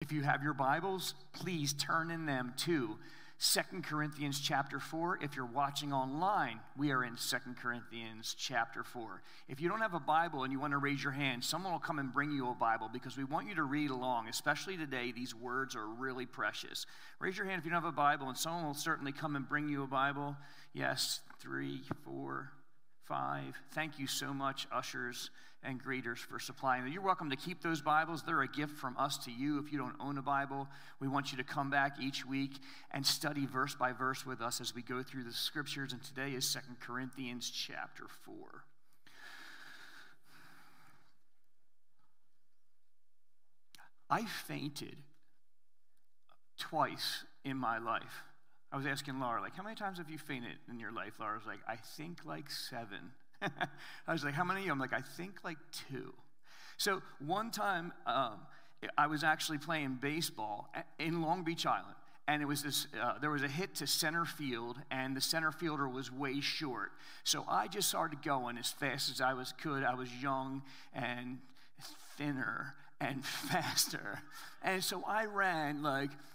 If you have your Bibles, please turn in them to 2 Corinthians chapter 4. If you're watching online, we are in 2 Corinthians chapter 4. If you don't have a Bible and you want to raise your hand, someone will come and bring you a Bible because we want you to read along, especially today. These words are really precious. Raise your hand if you don't have a Bible, and someone will certainly come and bring you a Bible. Yes, 3, 4, 5. Thank you so much, ushers and greeters, for supplying them. You're welcome to keep those Bibles. They're a gift from us to you. If you don't own a Bible, we want you to come back each week and study verse by verse with us as we go through the scriptures. And today is 2 Corinthians chapter 4. I fainted twice in my life. I was asking Laura, how many times have you fainted in your life? Laura was like, I think 7. I was like, how many? I'm like, I think 2. So one time, I was actually playing baseball in Long Beach Island, and it was this. There was a hit to center field, and the center fielder was way short. So I just started going as fast as I could. I was young and thinner and faster, and so I ran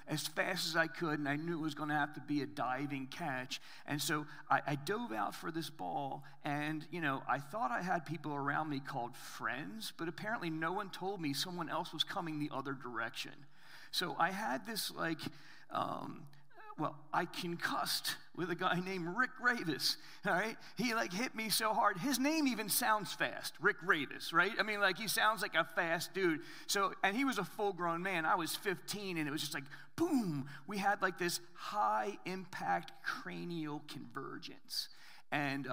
as fast as I could, and I knew it was going to have to be a diving catch. And so I dove out for this ball, and I thought I had people around me called friends, but apparently no one told me someone else was coming the other direction. So I had this I concussed with a guy named Rick Ravis, all right? He hit me so hard. His name even sounds fast, Rick Ravis, right? I mean, he sounds like a fast dude. So, and he was a full-grown man. I was 15, and it was just boom. We had this high-impact cranial convergence. And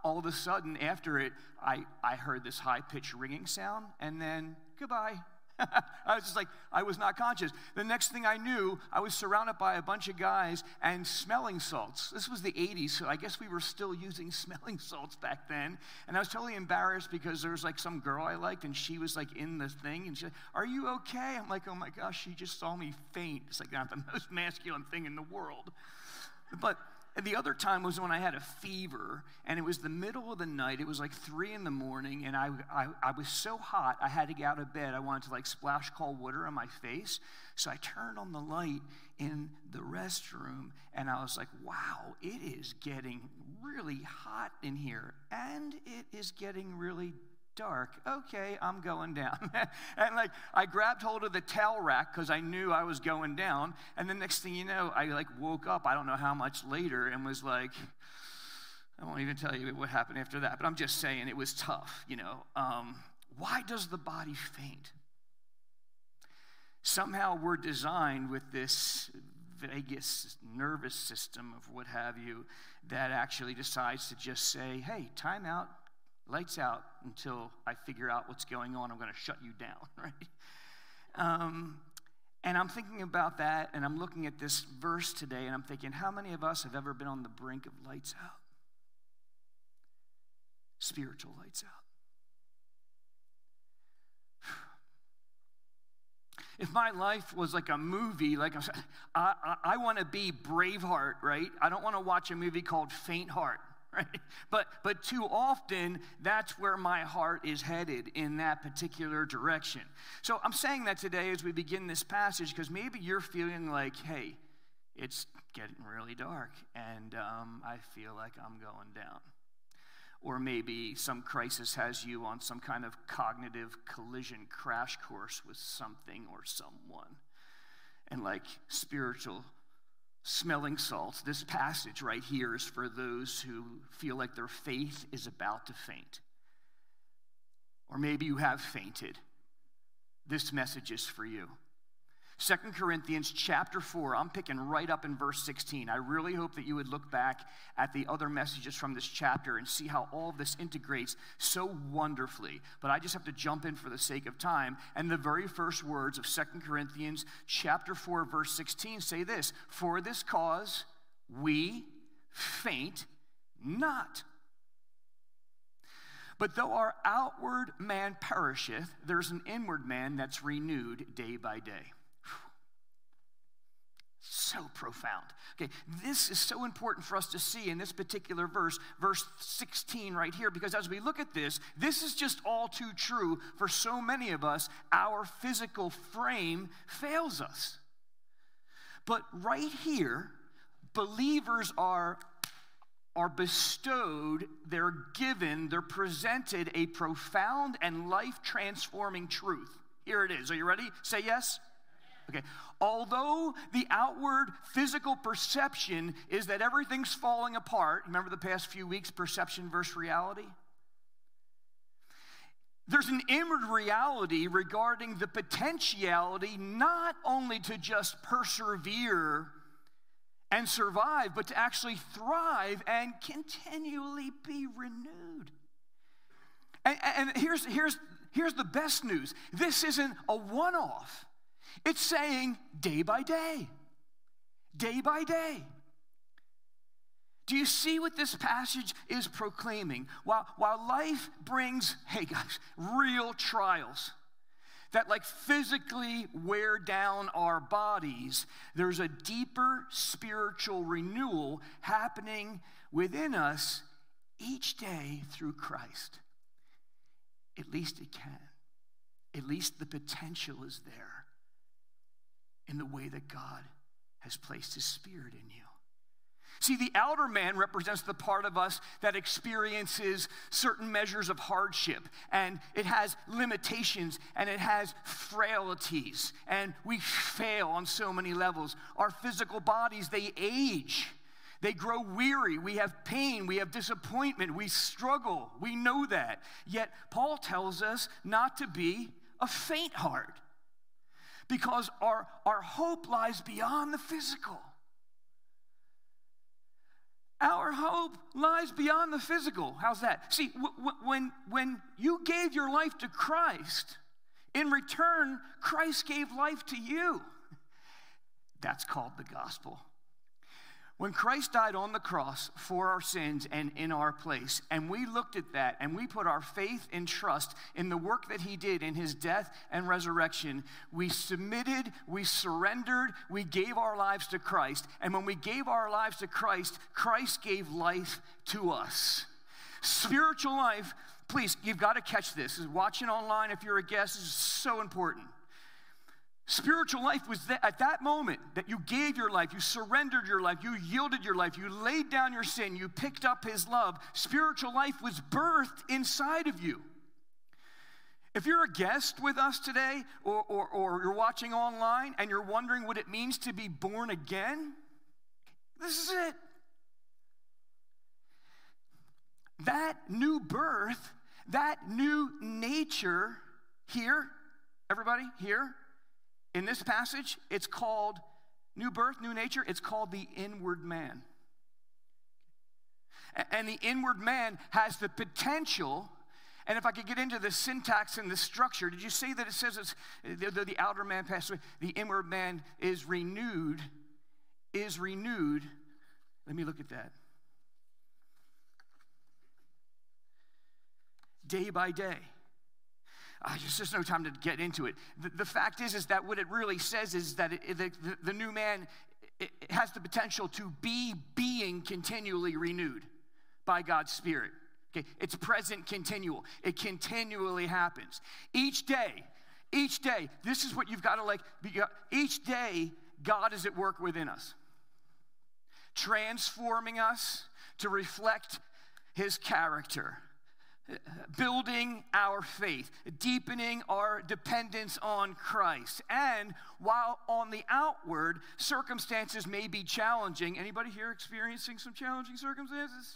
all of a sudden, after it, I heard this high-pitched ringing sound, and then goodbye. I was just I was not conscious. The next thing I knew, I was surrounded by a bunch of guys and smelling salts. This was the 80s, so I guess we were still using smelling salts back then. And I was totally embarrassed because there was some girl I liked, and she was in the thing, and she's like, are you okay? I'm like, oh my gosh, she just saw me faint. It's not the most masculine thing in the world. But the other time was when I had a fever, and it was the middle of the night. It was 3 in the morning, and I was so hot, I had to get out of bed. I wanted to splash cold water on my face. So I turned on the light in the restroom, and I was like, wow, it is getting really hot in here, and it is getting really dark. Okay, I'm going down. And I grabbed hold of the towel rack because I knew I was going down. And the next thing you know, I woke up, I don't know how much later, and was I won't even tell you what happened after that, but I'm just saying it was tough, Why does the body faint? Somehow we're designed with this vagus nervous system of what have you that actually decides to just say, hey, time out. Lights out until I figure out what's going on. I'm going to shut you down, right? And I'm thinking about that, and I'm looking at this verse today, and I'm thinking, how many of us have ever been on the brink of lights out? Spiritual lights out. If my life was like a movie, I want to be Braveheart, right? I don't want to watch a movie called Faint Heart. Right? But too often, that's where my heart is headed, in that particular direction. So I'm saying that today as we begin this passage because maybe you're feeling hey, it's getting really dark, and I feel like I'm going down. Or maybe some crisis has you on some kind of cognitive collision crash course with something or someone. And spiritual smelling salts, this passage right here is for those who feel like their faith is about to faint. Or maybe you have fainted. This message is for you. 2 Corinthians chapter 4, I'm picking right up in verse 16. I really hope that you would look back at the other messages from this chapter and see how all of this integrates so wonderfully. But I just have to jump in for the sake of time. And the very first words of 2 Corinthians chapter 4, verse 16 say this: for this cause we faint not. But though our outward man perisheth, there's an inward man that's renewed day by day. So profound. Okay, this is so important for us to see in this particular verse 16 right here, because as we look at this is just all too true for so many of us. Our physical frame fails us. But right here, believers are bestowed, they're given, they're presented a profound and life-transforming truth. Here it is. Are you ready? Say yes. Okay. Although the outward physical perception is that everything's falling apart, remember the past few weeks, perception versus reality? There's an inward reality regarding the potentiality not only to just persevere and survive, but to actually thrive and continually be renewed. And here's the best news. This isn't a one-off. It's saying day by day, day by day. Do you see what this passage is proclaiming? While life brings, hey guys, real trials that like physically wear down our bodies, there's a deeper spiritual renewal happening within us each day through Christ. At least it can. At least the potential is there in the way that God has placed his Spirit in you. See, the outer man represents the part of us that experiences certain measures of hardship, and it has limitations, and it has frailties, and we fail on so many levels. Our physical bodies, they age. They grow weary. We have pain. We have disappointment. We struggle. We know that. Yet Paul tells us not to be a faint heart, because our hope lies beyond the physical. Our hope lies beyond the physical. How's that? See, when you gave your life to Christ, in return, Christ gave life to you. That's called the gospel. When Christ died on the cross for our sins and in our place, and we looked at that and we put our faith and trust in the work that he did in his death and resurrection, we submitted, we surrendered, we gave our lives to Christ. And when we gave our lives to Christ, Christ gave life to us. Spiritual life, please, you've got to catch this. Watching online, if you're a guest, this is so important. Spiritual life was at that moment that you gave your life, you surrendered your life, you yielded your life, you laid down your sin, you picked up his love. Spiritual life was birthed inside of you. If you're a guest with us today, or you're watching online and you're wondering what it means to be born again, this is it. That new birth, that new nature here, everybody here, in this passage, it's called new birth, new nature. It's called the inward man. And the inward man has the potential, and if I could get into the syntax and the structure, did you see that it says it's the outer man passed away, the inward man is renewed. Let me look at that. Day by day. There's just no time to get into it. The fact is that what it really says is that the new man it has the potential to be being continually renewed by God's Spirit. Okay, it's present continual. It continually happens. Each day, this is what you've got to each day, God is at work within us, transforming us to reflect his character, building our faith, deepening our dependence on Christ. And while on the outward, circumstances may be challenging. Anybody here experiencing some challenging circumstances?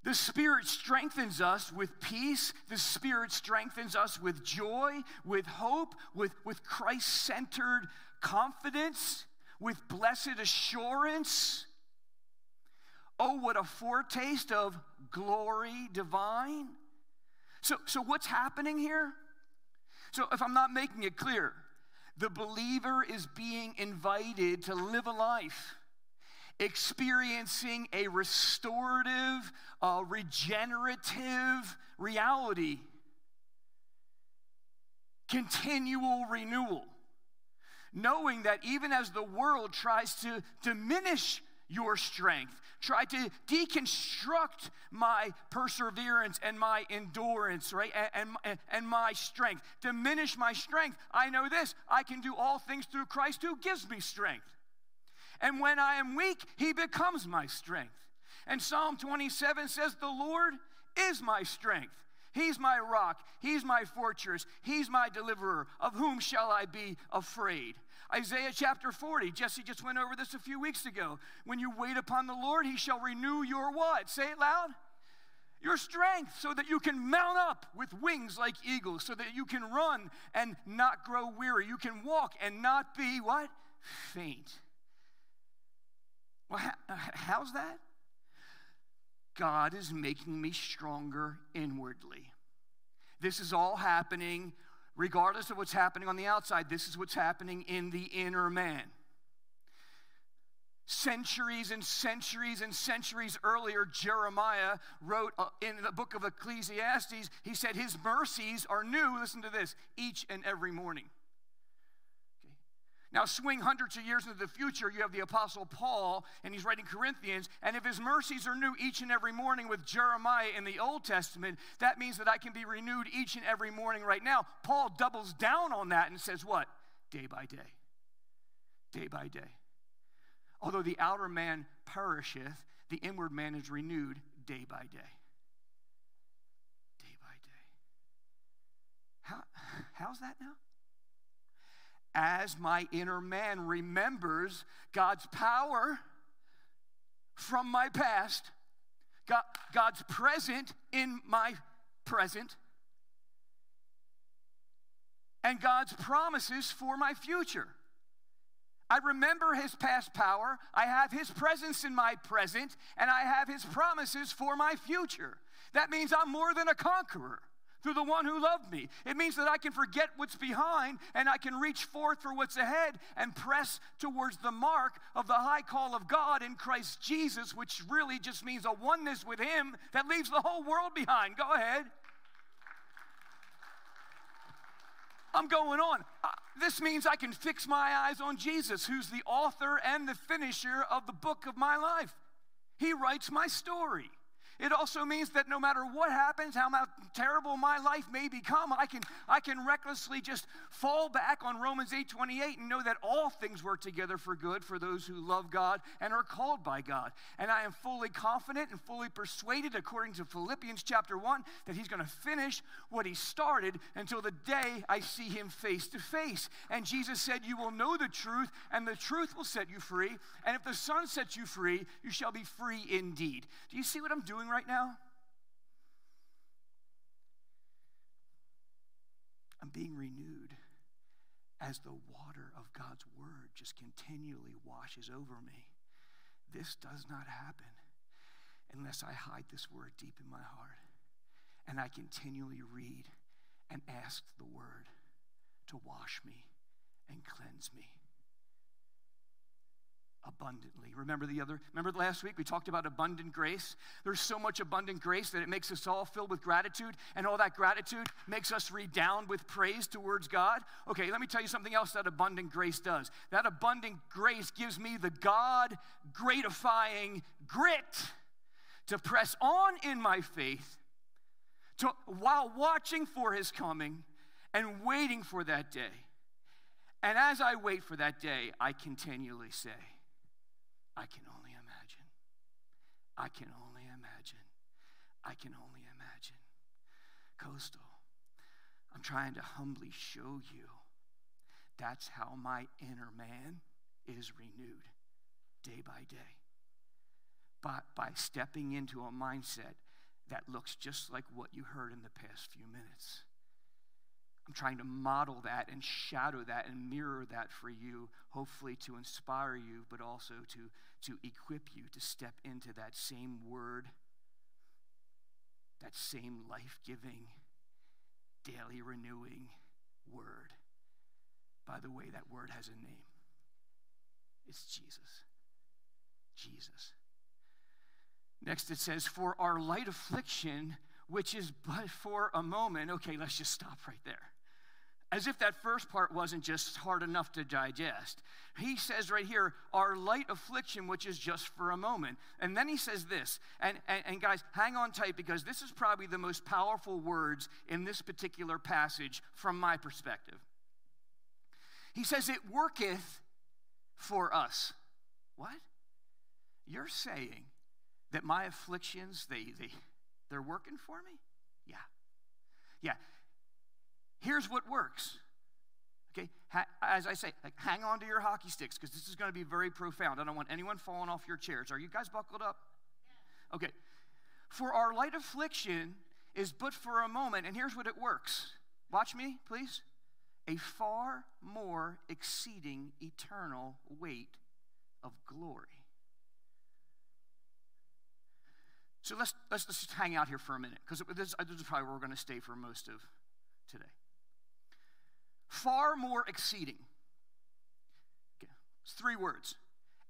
The Spirit strengthens us with peace. The Spirit strengthens us with joy, with hope, with Christ-centered confidence, with blessed assurance. Oh, what a foretaste of glory divine. So what's happening here? So if I'm not making it clear, the believer is being invited to live a life experiencing a restorative, regenerative reality. Continual renewal. knowing that even as the world tries to diminish your strength, try to deconstruct my perseverance and my endurance, right? And my strength, diminish my strength, I know this: I can do all things through Christ who gives me strength. And when I am weak, he becomes my strength. And Psalm 27 says, the Lord is my strength. He's my rock. He's my fortress. He's my deliverer. Of whom shall I be afraid? Isaiah chapter 40. Jesse just went over this a few weeks ago. When you wait upon the Lord, he shall renew your what? Say it loud. Your strength, so that you can mount up with wings like eagles, so that you can run and not grow weary. You can walk and not be what? Faint. Well, how's that? God is making me stronger inwardly. This is all happening regardless of what's happening on the outside. This is what's happening in the inner man. Centuries and centuries and centuries earlier, Jeremiah wrote in the book of Ecclesiastes, he said, his mercies are new, listen to this, each and every morning. Now, swing hundreds of years into the future, you have the Apostle Paul, and he's writing Corinthians, and if his mercies are new each and every morning with Jeremiah in the Old Testament, that means that I can be renewed each and every morning right now. Paul doubles down on that and says what? Day by day. Day by day. Although the outer man perisheth, the inward man is renewed day by day. Day by day. How's that now? As my inner man remembers God's power from my past, God's present in my present, and God's promises for my future. I remember his past power, I have his presence in my present, and I have his promises for my future. That means I'm more than a conqueror through the one who loved me. It means that I can forget what's behind and I can reach forth for what's ahead and press towards the mark of the high call of God in Christ Jesus, which really just means a oneness with him that leaves the whole world behind. Go ahead. I'm going on. This means I can fix my eyes on Jesus, who's the author and the finisher of the book of my life. He writes my story. It also means that no matter what happens, how terrible my life may become, I can recklessly just fall back on Romans 8:28 and know that all things work together for good for those who love God and are called by God. And I am fully confident and fully persuaded, according to Philippians chapter 1, that he's going to finish what he started until the day I see him face to face. And Jesus said, you will know the truth, and the truth will set you free. And if the Son sets you free, you shall be free indeed. Do you see what I'm doing right now? I'm being renewed as the water of God's word just continually washes over me. This does not happen unless I hide this word deep in my heart and I continually read and ask the word to wash me and cleanse me abundantly. Remember last week we talked about abundant grace? There's so much abundant grace that it makes us all filled with gratitude, and all that gratitude makes us redound with praise towards God. Okay, let me tell you something else that abundant grace does. That abundant grace gives me the God-gratifying grit to press on in my faith while watching for his coming and waiting for that day. And as I wait for that day, I continually say, I can only imagine. I can only imagine. I can only imagine. Coastal, I'm trying to humbly show you that's how my inner man is renewed day by day. By stepping into a mindset that looks just like what you heard in the past few minutes. I'm trying to model that and shadow that and mirror that for you, hopefully to inspire you, but also to equip you to step into that same word, that same life-giving, daily renewing word. By the way, that word has a name. It's Jesus. Jesus. Next it says, for our light affliction, which is but for a moment. Okay, let's just stop right there. As if that first part wasn't just hard enough to digest. He says right here, our light affliction, which is just for a moment. And then he says this, and guys, hang on tight, because this is probably the most powerful words in this particular passage from my perspective. He says, it worketh for us. What? You're saying that my afflictions, they're working for me? Yeah. Here's what works. Okay, as I say, like, hang on to your hockey sticks, because this is going to be very profound. I don't want anyone falling off your chairs. Are you guys buckled up? Yeah. Okay. For our light affliction is but for a moment, and here's what it works. Watch me, please. A far more exceeding eternal weight of glory. So let's just hang out here for a minute, because this is probably where we're going to stay for most of today. Far more exceeding. Okay. It's 3 words.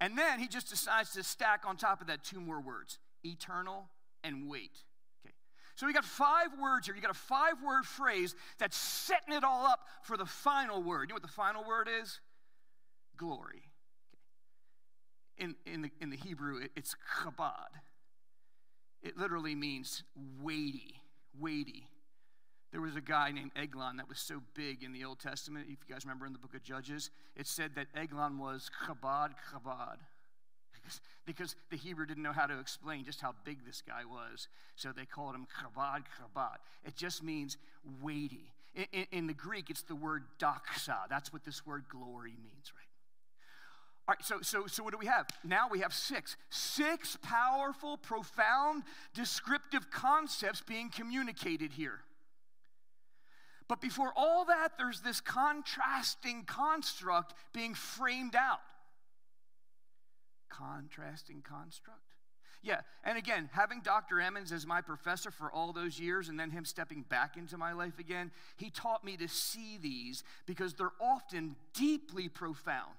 And then he just decides to stack on top of that 2 more words. Eternal and weight. Okay. So we got 5 words here. You got a 5-word phrase that's setting it all up for the final word. You know what the final word is? Glory. Okay. In the Hebrew, it's chabad. It literally means weighty. There was a guy named Eglon that was so big in the Old Testament. If you guys remember in the book of Judges, it said that Eglon was chabad. Because the Hebrew didn't know how to explain just how big this guy was. So they called him chabad. It just means weighty. In the Greek, it's the word doxa. That's what this word glory means, right? All right, so what do we have? Now we have 6 powerful, profound, descriptive concepts being communicated here. But before all that, there's this contrasting construct being framed out. Contrasting construct? Yeah, and again, having Dr. Emmons as my professor for all those years and then him stepping back into my life again, he taught me to see these because they're often deeply profound.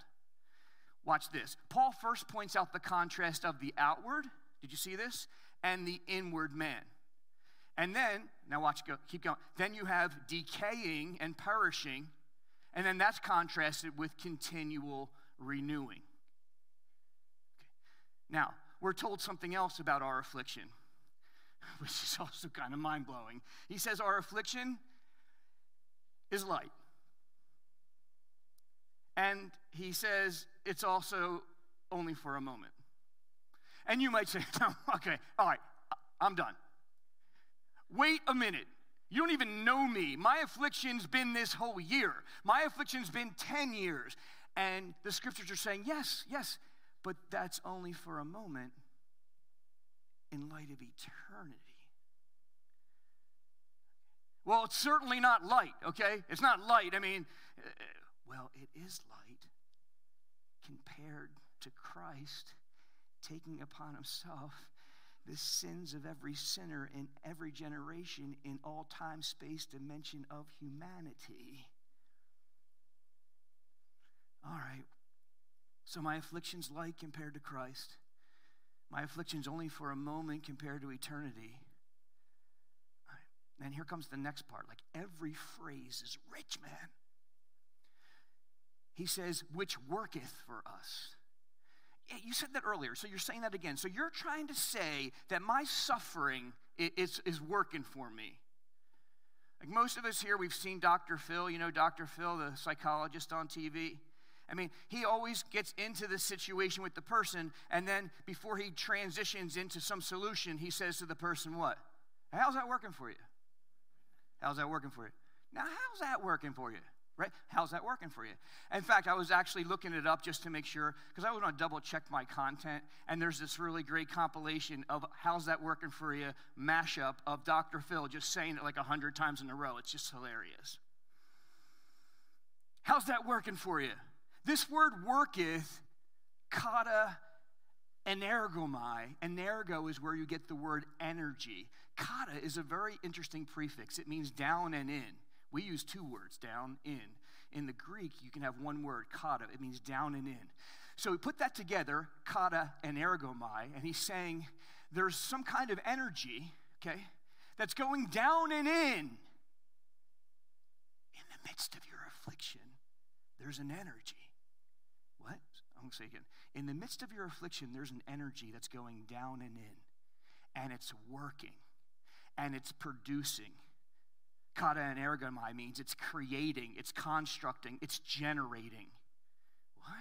Watch this. Paul first points out the contrast of the outward, did you see this? And the inward man. And then, now watch, keep going. Then you have decaying and perishing, and then that's contrasted with continual renewing. Okay. Now, we're told something else about our affliction, which is also kind of mind-blowing. He says our affliction is light. And he says it's also only for a moment. And you might say, okay, all right, I'm done. Wait a minute. You don't even know me. My affliction's been this whole year. My affliction's been 10 years. And the scriptures are saying, yes, but that's only for a moment in light of eternity. Well, it's certainly not light, okay? It's not light. I mean, well, it is light compared to Christ taking upon himself the sins of every sinner in every generation in all time, space, dimension of humanity. All right. So my affliction's light compared to Christ. My affliction's only for a moment compared to eternity. All right. And here comes the next part. Like, every phrase is rich, man. He says, which worketh for us. You said that earlier, so you're saying that again. So you're trying to say that my suffering is working for me. Like most of us here, we've seen Dr. Phil. You know Dr. Phil, the psychologist on TV? I mean, he always gets into the situation with the person, and then before he transitions into some solution, he says to the person, what? How's that working for you? How's that working for you? Now, how's that working for you? Right? How's that working for you? In fact, I was actually looking it up just to make sure, because I want to double check my content, and there's this really great compilation of how's that working for you mashup of Dr. Phil just saying it like 100 times in a row. It's just hilarious. How's that working for you? This word worketh, kata energomai. Energo is where you get the word energy. Kata is a very interesting prefix. It means down and in. We use 2 words, down, in. In the Greek, you can have one word, kata. It means down and in. So we put that together, kata and ergomai, and he's saying there's some kind of energy, okay, that's going down and in the midst of your affliction, there's an energy. What? I'm going to say again. In the midst of your affliction, there's an energy that's going down and in, and it's working, and it's producing. Kata and ergomai means it's creating, it's constructing, it's generating. What?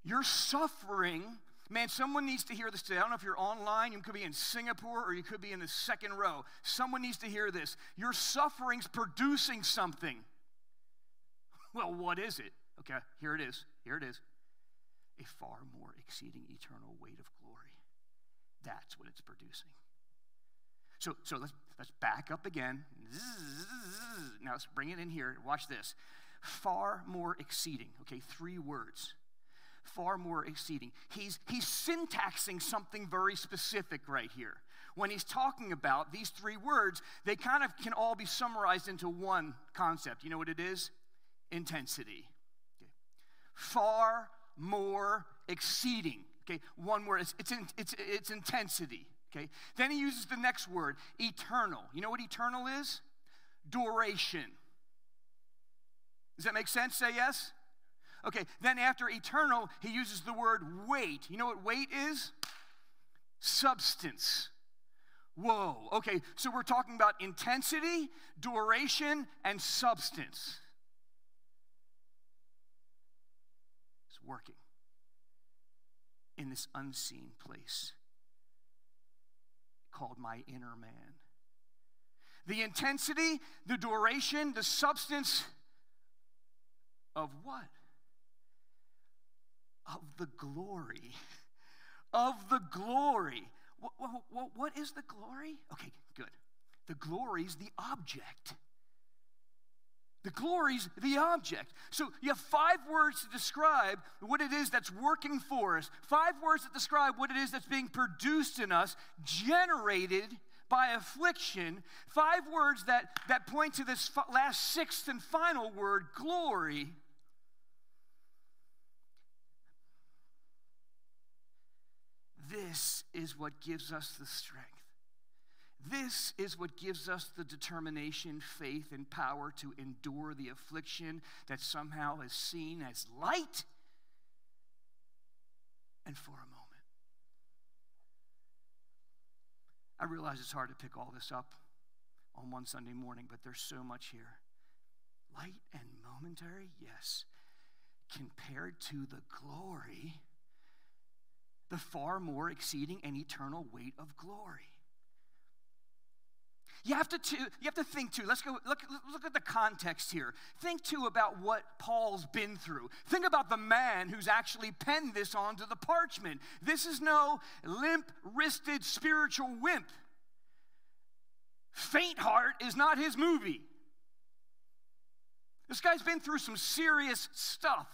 Your suffering, man, someone needs to hear this today. I don't know if you're online, you could be in Singapore, or you could be in the second row. Someone needs to hear this. Your suffering's producing something. Well, what is it? Okay, here it is. Here it is. A far more exceeding eternal weight of glory. That's what it's producing. So let's back up again. Now let's bring it in here. Watch this. Far more exceeding. Okay, 3 words. Far more exceeding. He's syntaxing something very specific right here. When he's talking about these 3 words, they kind of can all be summarized into one concept. You know what it is? Intensity. Okay. Far more exceeding. Okay, one word. It's intensity. Okay. Then he uses the next word, eternal. You know what eternal is? Duration. Does that make sense? Say yes. Okay, then after eternal, he uses the word weight. You know what weight is? Substance. Whoa. Okay, so we're talking about intensity, duration, and substance. It's working in this unseen place called my inner man. The intensity, the duration, the substance of what? Of the glory. Of the glory. What is the glory? Okay, good. The glory's the object. The glory's the object. So you have 5 words to describe what it is that's working for us. 5 words that describe what it is that's being produced in us, generated by affliction. 5 words that point to this last 6th and final word, glory. This is what gives us the strength. This is what gives us the determination, faith, and power to endure the affliction that somehow is seen as light. And for a moment, I realize it's hard to pick all this up on one Sunday morning, but there's so much here. Light and momentary, yes. Compared to the glory, the far more exceeding and eternal weight of glory. You have to think too. Let's go look at the context here. Think too about what Paul's been through. Think about the man who's actually penned this onto the parchment. This is no limp-wristed spiritual wimp. Faint Heart is not his movie. This guy's been through some serious stuff.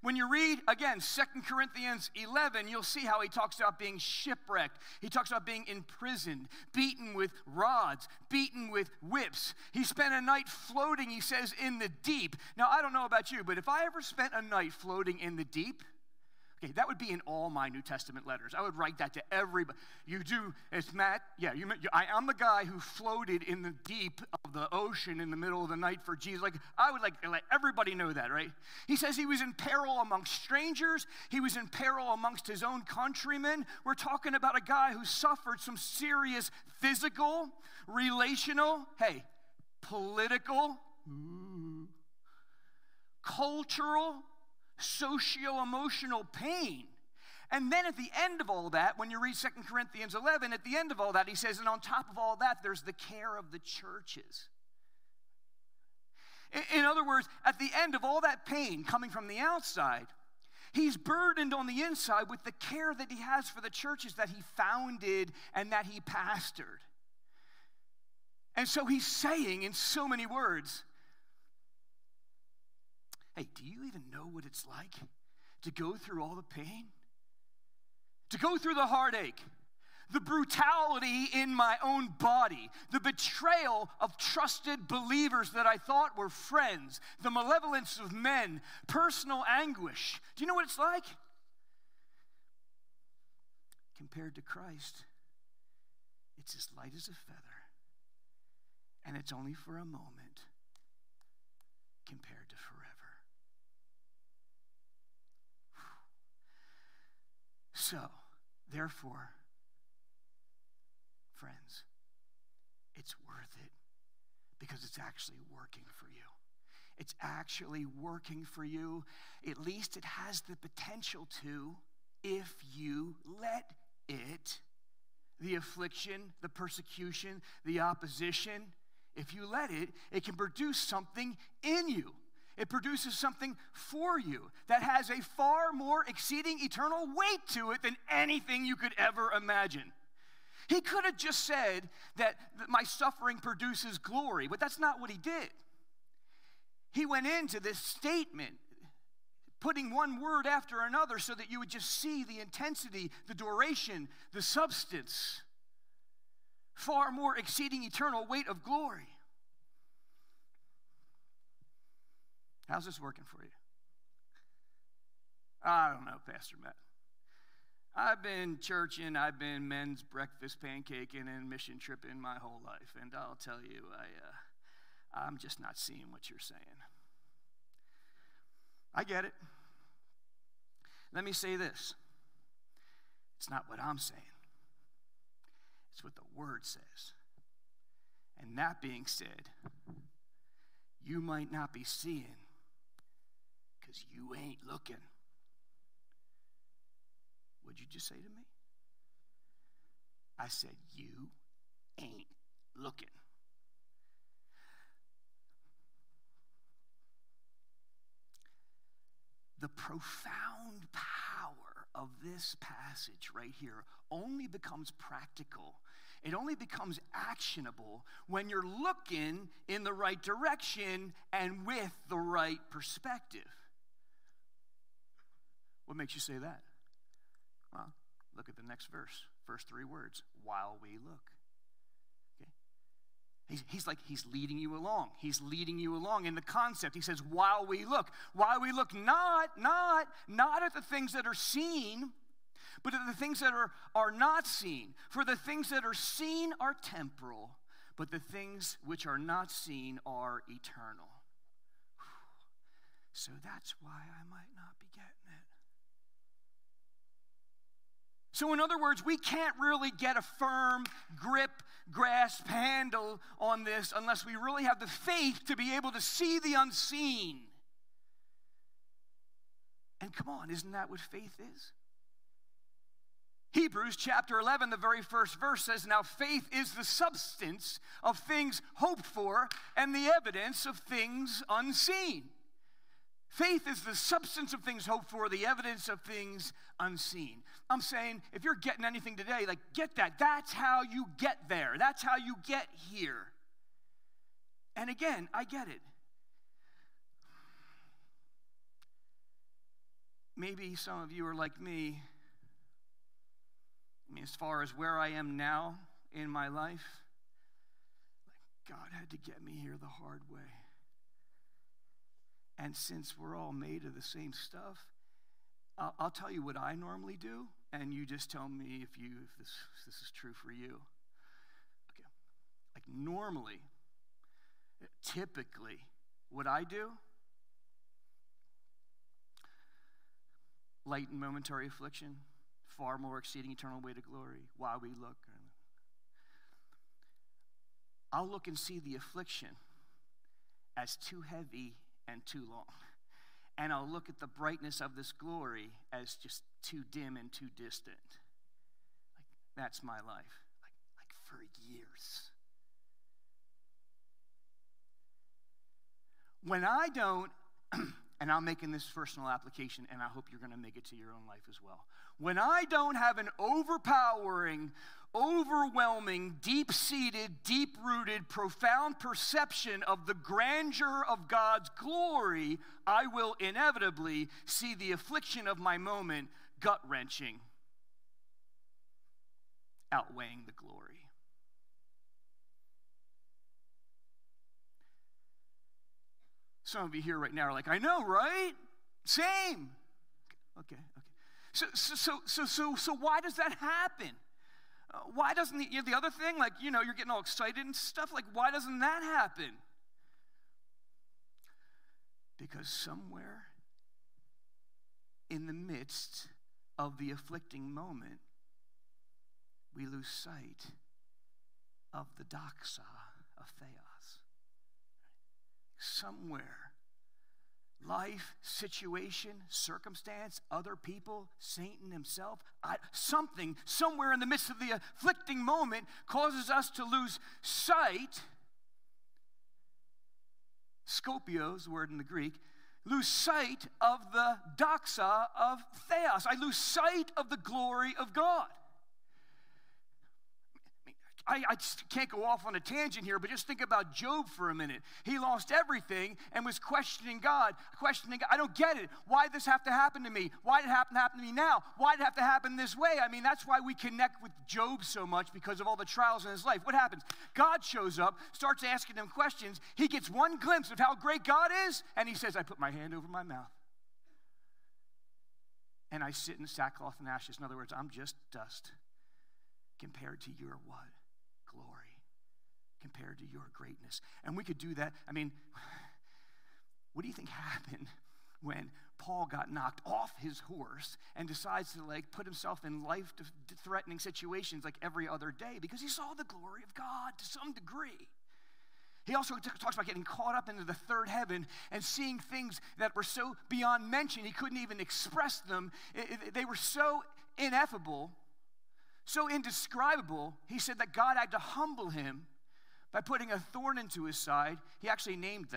When you read, again, 2 Corinthians 11, you'll see how he talks about being shipwrecked. He talks about being imprisoned, beaten with rods, beaten with whips. He spent a night floating, he says, in the deep. Now, I don't know about you, but if I ever spent a night floating in the deep, okay, that would be in all my New Testament letters. I would write that to everybody. You do, it's Matt, yeah, I'm the guy who floated in the deep of the ocean in the middle of the night for Jesus. Like, I would let everybody know that, right? He says he was in peril amongst strangers. He was in peril amongst his own countrymen. We're talking about a guy who suffered some serious physical, relational, political, cultural, socio-emotional pain. And then at the end of all that, when you read 2 Corinthians 11, at the end of all that, he says, and on top of all that, there's the care of the churches. In other words, at the end of all that pain coming from the outside, he's burdened on the inside with the care that he has for the churches that he founded and that he pastored. And so he's saying in so many words, hey, do you even know what it's like to go through all the pain? To go through the heartache, the brutality in my own body, the betrayal of trusted believers that I thought were friends, the malevolence of men, personal anguish. Do you know what it's like? Compared to Christ, it's as light as a feather. And it's only for a moment compared to forever. So, therefore, friends, it's worth it because it's actually working for you. It's actually working for you. At least it has the potential to, if you let it. The affliction, the persecution, the opposition, if you let it, it can produce something in you. It produces something for you that has a far more exceeding eternal weight to it than anything you could ever imagine. He could have just said that my suffering produces glory, but that's not what he did. He went into this statement, putting one word after another so that you would just see the intensity, the duration, the substance. Far more exceeding eternal weight of glory. How's this working for you? I don't know, Pastor Matt. I've been churching, I've been men's breakfast pancaking and mission tripping my whole life, and I'll tell you, I'm just not seeing what you're saying. I get it. Let me say this. It's not what I'm saying. It's what the Word says. And that being said, you might not be seeing because you ain't looking. What'd you just say to me? I said, you ain't looking. The profound power of this passage right here only becomes practical. It only becomes actionable when you're looking in the right direction and with the right perspective. What makes you say that? Well, look at the next verse. First three words, while we look. He's leading you along. He's leading you along in the concept. He says, while we look. While we look not at the things that are seen, but at the things that are not seen. For the things that are seen are temporal, but the things which are not seen are eternal. So that's why I might not be getting it. So in other words, we can't really get a firm grip, grasp, handle on this unless we really have the faith to be able to see the unseen. And come on, isn't that what faith is? Hebrews chapter 11, the very first verse says, now faith is the substance of things hoped for and the evidence of things unseen. Faith is the substance of things hoped for, the evidence of things unseen. I'm saying, if you're getting anything today, like, get that. That's how you get there. That's how you get here. And again, I get it. Maybe some of you are like me. I mean, as far as where I am now in my life, like, God had to get me here the hard way. And since we're all made of the same stuff, I'll tell you what I normally do, and you just tell me if this is true for you. Okay. Like normally, typically, what I do, light and momentary affliction, far more exceeding eternal weight of glory, while we look. I'll look and see the affliction as too heavy and too long. And I'll look at the brightness of this glory as just too dim and too distant. Like, that's my life. Like for years. When I don't, and I'm making this personal application, and I hope you're going to make it to your own life as well. When I don't have an overpowering, overwhelming, deep-seated, deep-rooted, profound perception of the grandeur of God's glory, I will inevitably see the affliction of my moment gut-wrenching, outweighing the glory. Some of you here right now are like, I know, right? Same. Okay. So why does that happen? Why doesn't the other thing, like, you're getting all excited and stuff, like, why doesn't that happen? Because somewhere in the midst of the afflicting moment, we lose sight of the doxa of theos. Somewhere, life, situation, circumstance, other people, Satan himself, somewhere in the midst of the afflicting moment causes us to lose sight. Skopio is the word in the Greek. Lose sight of the doxa of theos. I lose sight of the glory of God. I just can't go off on a tangent here, but just think about Job for a minute. He lost everything and was questioning God. I don't get it. Why did this have to happen to me? Why did it happen to me now? Why did it have to happen this way? I mean, that's why we connect with Job so much, because of all the trials in his life. What happens? God shows up, starts asking him questions. He gets one glimpse of how great God is, and he says, I put my hand over my mouth. And I sit in sackcloth and ashes. In other words, I'm just dust compared to your what? Glory, compared to your greatness. And we could do that. I mean, what do you think happened when Paul got knocked off his horse and decides to put himself in life-threatening situations like every other day? Because he saw the glory of God to some degree. He also talks about getting caught up into the third heaven and seeing things that were so beyond mention he couldn't even express them. They were so ineffable, so indescribable. He said that God had to humble him by putting a thorn into his side. He actually named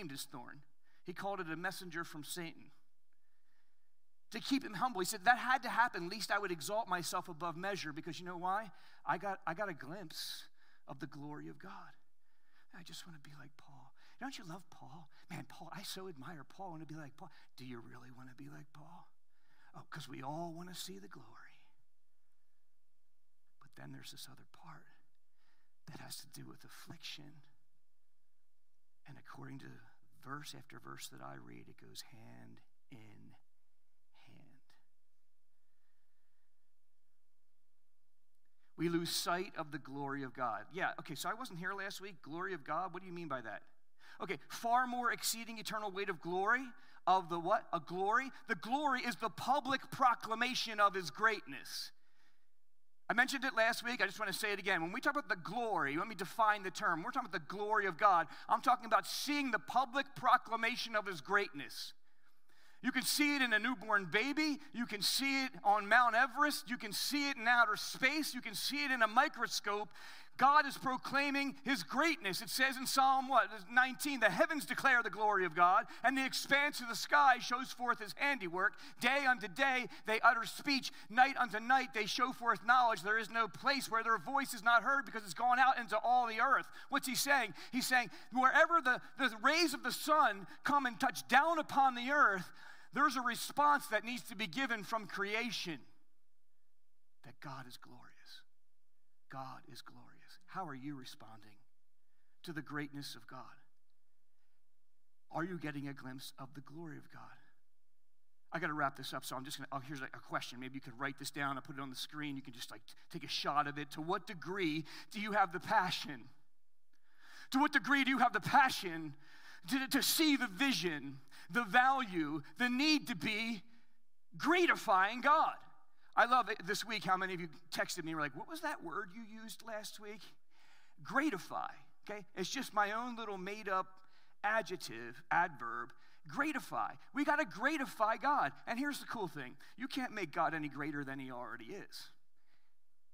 his thorn. He called it a messenger from Satan. To keep him humble. He said that had to happen, lest I would exalt myself above measure, because you know why? I got a glimpse of the glory of God. I just want to be like Paul. Don't you love Paul? Man, Paul, I so admire Paul. I want to be like Paul. Do you really want to be like Paul? Oh, because we all want to see the glory. Then there's this other part that has to do with affliction. And according to verse after verse that I read, it goes hand in hand. We lose sight of the glory of God. Yeah, okay, so I wasn't here last week. Glory of God, what do you mean by that? Okay, far more exceeding eternal weight of glory. Of the what? A glory. The glory is the public proclamation of his greatness. I mentioned it last week. I just want to say it again. When we talk about the glory, let me define the term. We're talking about the glory of God. I'm talking about seeing the public proclamation of his greatness. You can see it in a newborn baby. You can see it on Mount Everest. You can see it in outer space. You can see it in a microscope. God is proclaiming his greatness. It says in Psalm 19, the heavens declare the glory of God, and the expanse of the sky shows forth his handiwork. Day unto day they utter speech. Night unto night they show forth knowledge. There is no place where their voice is not heard, because it's gone out into all the earth. What's he saying? He's saying wherever the rays of the sun come and touch down upon the earth, there's a response that needs to be given from creation. That God is glorious. God is glorious. How are you responding to the greatness of God? Are you getting a glimpse of the glory of God? I got to wrap this up, so I'm just going to, here's a question. Maybe you could write this down and put it on the screen. You can just take a shot of it. To what degree do you have the passion? To what degree do you have the passion to see the vision, the value, the need to be greatifying God? I love it this week how many of you texted me and were like, what was that word you used last week? Gratify, okay? It's just my own little made-up adverb, gratify. We got to gratify God. And here's the cool thing. You can't make God any greater than he already is.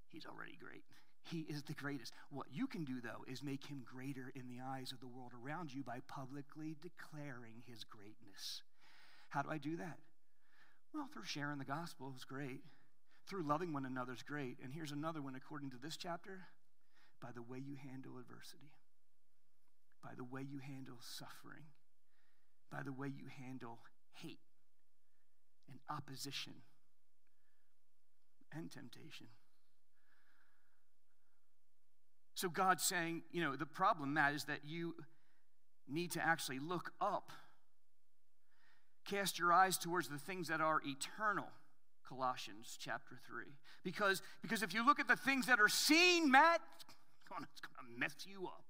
He's already great. He is the greatest. What you can do, though, is make him greater in the eyes of the world around you by publicly declaring his greatness. How do I do that? Well, through sharing the gospel is great. Through loving one another is great. And here's another one according to this chapter. By the way you handle adversity. By the way you handle suffering. By the way you handle hate and opposition and temptation. So God's saying, the problem, Matt, is that you need to actually look up. Cast your eyes towards the things that are eternal. Colossians chapter 3. Because if you look at the things that are seen, Matt, it's going to mess you up.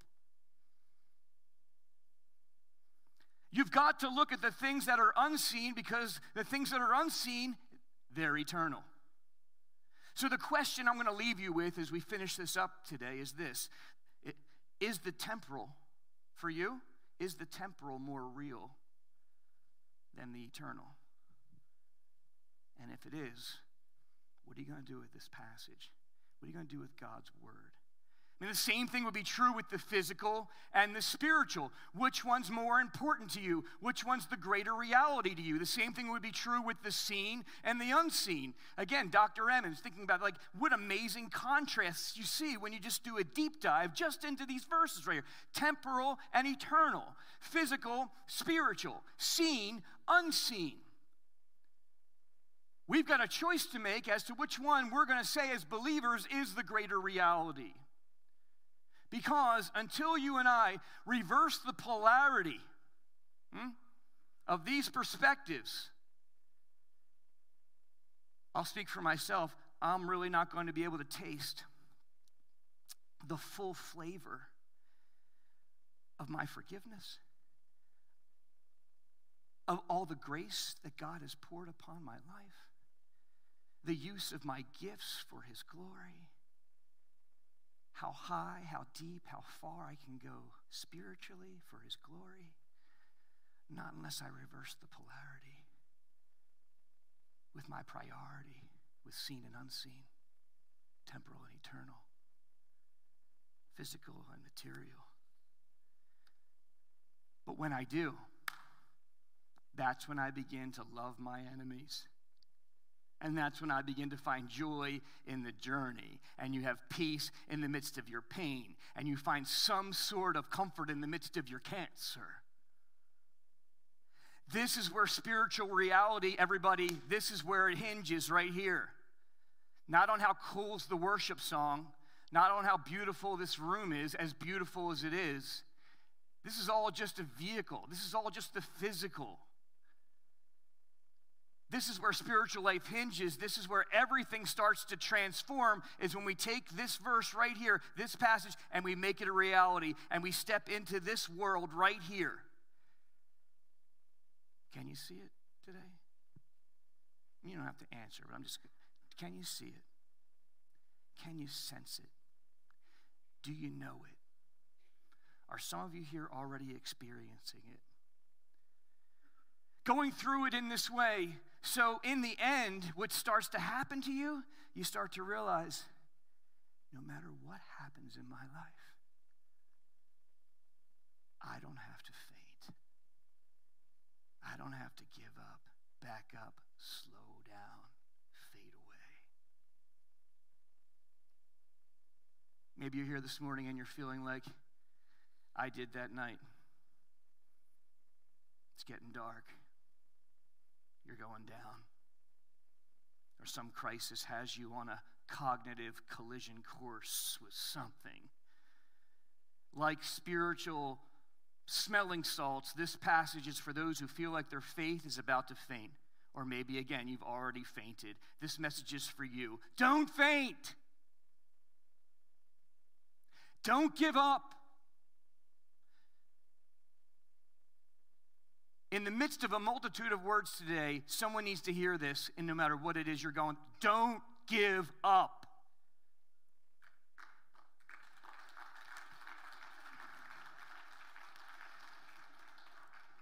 You've got to look at the things that are unseen, because the things that are unseen, they're eternal. So the question I'm going to leave you with as we finish this up today is this. Is the temporal, for you, is the temporal more real than the eternal? And if it is, what are you going to do with this passage? What are you going to do with God's word? I mean, the same thing would be true with the physical and the spiritual. Which one's more important to you? Which one's the greater reality to you? The same thing would be true with the seen and the unseen. Again, Dr. Emmons thinking about like what amazing contrasts you see when you just do a deep dive just into these verses right here. Temporal and eternal. Physical, spiritual. Seen, unseen. We've got a choice to make as to which one we're going to say as believers is the greater reality. Because until you and I reverse the polarity of these perspectives, I'll speak for myself, I'm really not going to be able to taste the full flavor of my forgiveness, of all the grace that God has poured upon my life, the use of my gifts for His glory. How high, how deep, how far I can go spiritually for His glory. Not unless I reverse the polarity with my priority, with seen and unseen, temporal and eternal, physical and material. But when I do, that's when I begin to love my enemies. And that's when I begin to find joy in the journey. And you have peace in the midst of your pain. And you find some sort of comfort in the midst of your cancer. This is where spiritual reality, everybody, this is where it hinges right here. Not on how cool's the worship song. Not on how beautiful this room is, as beautiful as it is. This is all just a vehicle. This is all just the physical. This is where spiritual life hinges. This is where everything starts to transform, is when we take this verse right here, this passage, and we make it a reality, and we step into this world right here. Can you see it today? You don't have to answer, but can you see it? Can you sense it? Do you know it? Are some of you here already experiencing it? Going through it in this way, so in the end, what starts to happen to you, you start to realize, no matter what happens in my life, I don't have to faint. I don't have to give up, back up, slow down, fade away. Maybe you're here this morning and you're feeling like I did that night. It's getting dark. You're going down. Or some crisis has you on a cognitive collision course with something. Like spiritual smelling salts, this passage is for those who feel like their faith is about to faint. Or maybe, again, you've already fainted. This message is for you. Don't faint. Don't give up. In the midst of a multitude of words today, someone needs to hear this, and no matter what it is you're going, don't give up.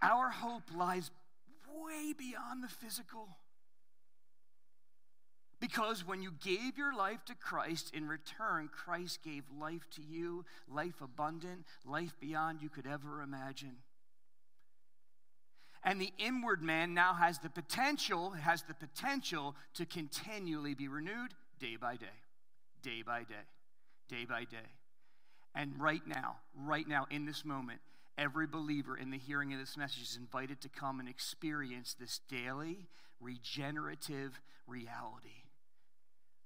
Our hope lies way beyond the physical. Because when you gave your life to Christ, in return, Christ gave life to you, life abundant, life beyond you could ever imagine. And the inward man now has the potential to continually be renewed day by day, day by day, day by day. And right now, in this moment, every believer in the hearing of this message is invited to come and experience this daily regenerative reality,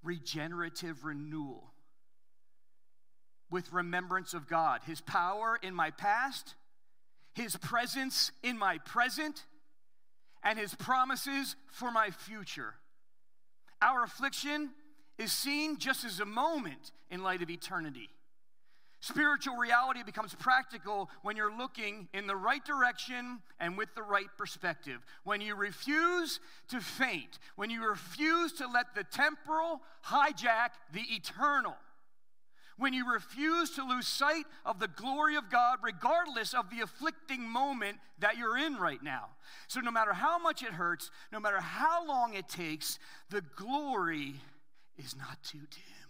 regenerative renewal with remembrance of God, His power in my past, His presence in my present, and His promises for my future. Our affliction is seen just as a moment in light of eternity. Spiritual reality becomes practical when you're looking in the right direction and with the right perspective. When you refuse to faint, when you refuse to let the temporal hijack the eternal, when you refuse to lose sight of the glory of God regardless of the afflicting moment that you're in right now. So no matter how much it hurts, no matter how long it takes, the glory is not too dim.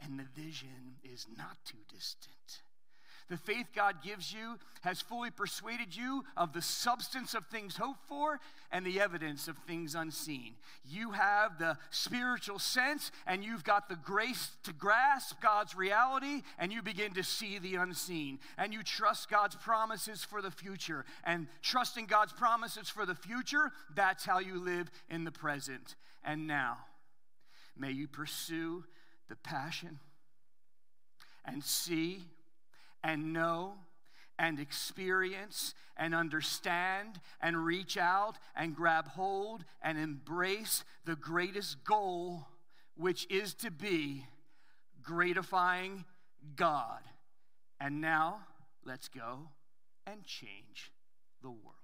And the vision is not too distant. The faith God gives you has fully persuaded you of the substance of things hoped for and the evidence of things unseen. You have the spiritual sense and you've got the grace to grasp God's reality, and you begin to see the unseen. And you trust God's promises for the future. And trusting God's promises for the future, that's how you live in the present. And now, may you pursue the passion and see and know and experience and understand and reach out and grab hold and embrace the greatest goal, which is to be greatifying God. And now, let's go and change the world.